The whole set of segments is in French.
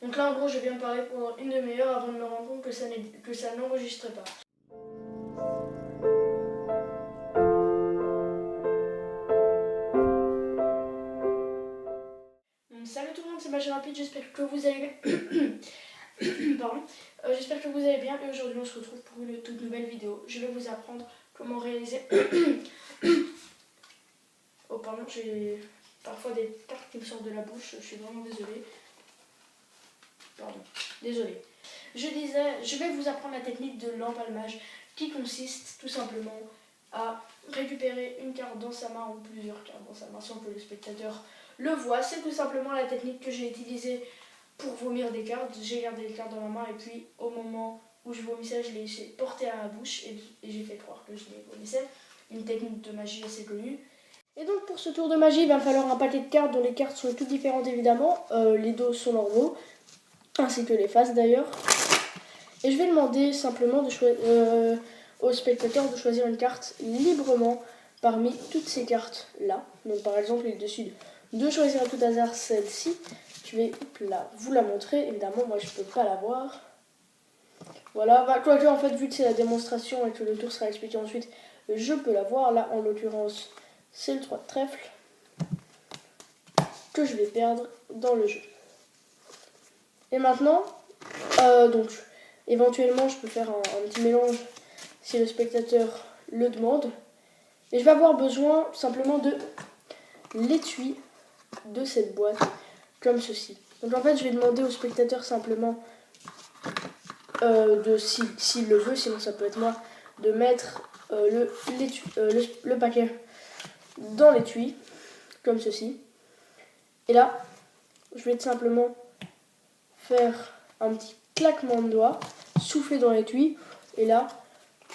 Donc là en gros je viens de parler pendant une demi-heure avant de me rendre compte que ça n'enregistrait pas. Salut tout le monde, c'est Magie Rapide, j'espère que vous allez bien. Pardon. J'espère que vous allez bien et aujourd'hui on se retrouve pour une toute nouvelle vidéo. Je vais vous apprendre comment réaliser... Oh pardon, j'ai parfois des cartes qui me sortent de la bouche, je suis vraiment désolée. Pardon, désolée. Je disais, je vais vous apprendre la technique de l'empalmage qui consiste tout simplement à récupérer une carte dans sa main ou plusieurs cartes dans sa main sans que le spectateur le voit. C'est tout simplement la technique que j'ai utilisée pour vomir des cartes. J'ai gardé les cartes dans ma main et puis au moment où je vomissais, je les ai portées à ma bouche et j'ai fait croire que je les vomissais. Une technique de magie assez connue. Et donc pour ce tour de magie, il va me falloir un paquet de cartes dont les cartes sont toutes différentes évidemment. Les dos sont normaux, ainsi que les faces d'ailleurs. Et je vais demander simplement au spectateur de choisir une carte librement parmi toutes ces cartes là. Donc par exemple il décide de choisir à tout hasard celle-ci. Je vais vous la montrer, évidemment moi je peux pas la voir. Voilà, quoique en fait vu que c'est la démonstration et que le tour sera expliqué ensuite, je peux la voir. Là en l'occurrence c'est le 3 de trèfle que je vais perdre dans le jeu. Et maintenant, donc éventuellement je peux faire un petit mélange si le spectateur le demande. Et je vais avoir besoin simplement de l'étui de cette boîte, comme ceci. Donc en fait je vais demander au spectateur simplement, s'il le veut, sinon ça peut être moi, de mettre le paquet dans l'étui, comme ceci. Et là, je vais tout simplement faire un petit claquement de doigts, souffler dans l'étui, et là,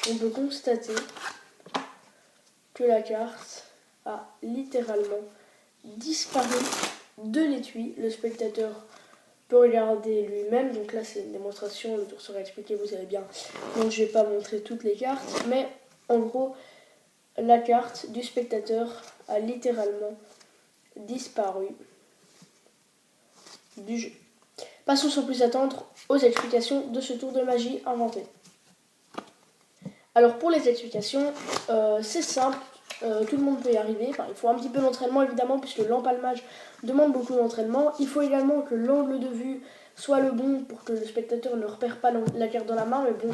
on peut constater que la carte a littéralement disparu de l'étui. Le spectateur peut regarder lui-même, donc là c'est une démonstration, le tour sera expliqué, vous savez bien, donc je vais pas montrer toutes les cartes, mais en gros, la carte du spectateur a littéralement disparu du jeu. Passons sans plus attendre aux explications de ce tour de magie inventé. Alors pour les explications, c'est simple, tout le monde peut y arriver. Enfin, il faut un petit peu d'entraînement évidemment puisque l'empalmage demande beaucoup d'entraînement. Il faut également que l'angle de vue soit le bon pour que le spectateur ne repère pas la carte dans la main. Mais bon,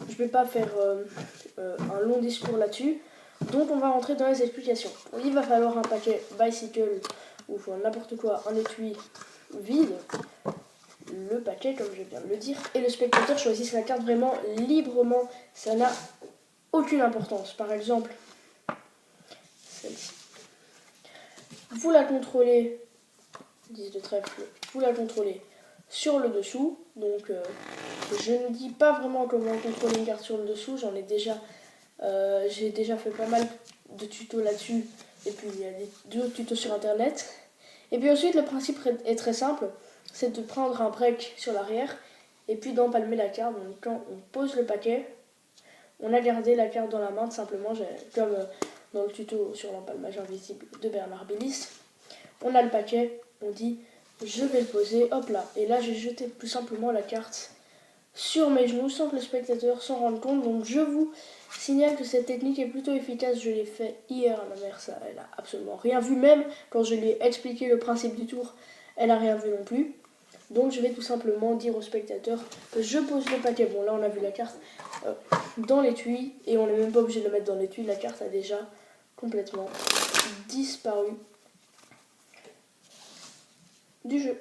je ne vais pas faire un long discours là-dessus. Donc on va rentrer dans les explications. Il va falloir un paquet bicycle ou n'importe quoi, un étui vide. Le paquet comme je viens de le dire, et le spectateur choisit sa carte vraiment librement, ça n'a aucune importance. Par exemple, celle-ci. Vous la contrôlez, 10 de trèfle, vous la contrôlez sur le dessous, donc je ne dis pas vraiment comment contrôler une carte sur le dessous, j'ai déjà fait pas mal de tutos là-dessus, et puis il y a d'autres tutos sur internet. Et puis ensuite le principe est très simple, c'est de prendre un break sur l'arrière et puis d'empalmer la carte. Donc quand on pose le paquet, on a gardé la carte dans la main tout simplement, comme dans le tuto sur l'empalmage invisible de Bernard Billis. On a le paquet, on dit je vais le poser, hop là. Et là j'ai jeté tout simplement la carte sur mes genoux sans que le spectateur s'en rende compte. Donc je vous signale que cette technique est plutôt efficace. Je l'ai fait hier à ma mère, ça, elle a absolument rien vu. Même quand je lui ai expliqué le principe du tour, elle n'a rien vu non plus. Donc je vais tout simplement dire au spectateur que je pose le paquet. Bon là on a vu la carte dans l'étui et on n'est même pas obligé de le mettre dans l'étui. La carte a déjà complètement disparu du jeu.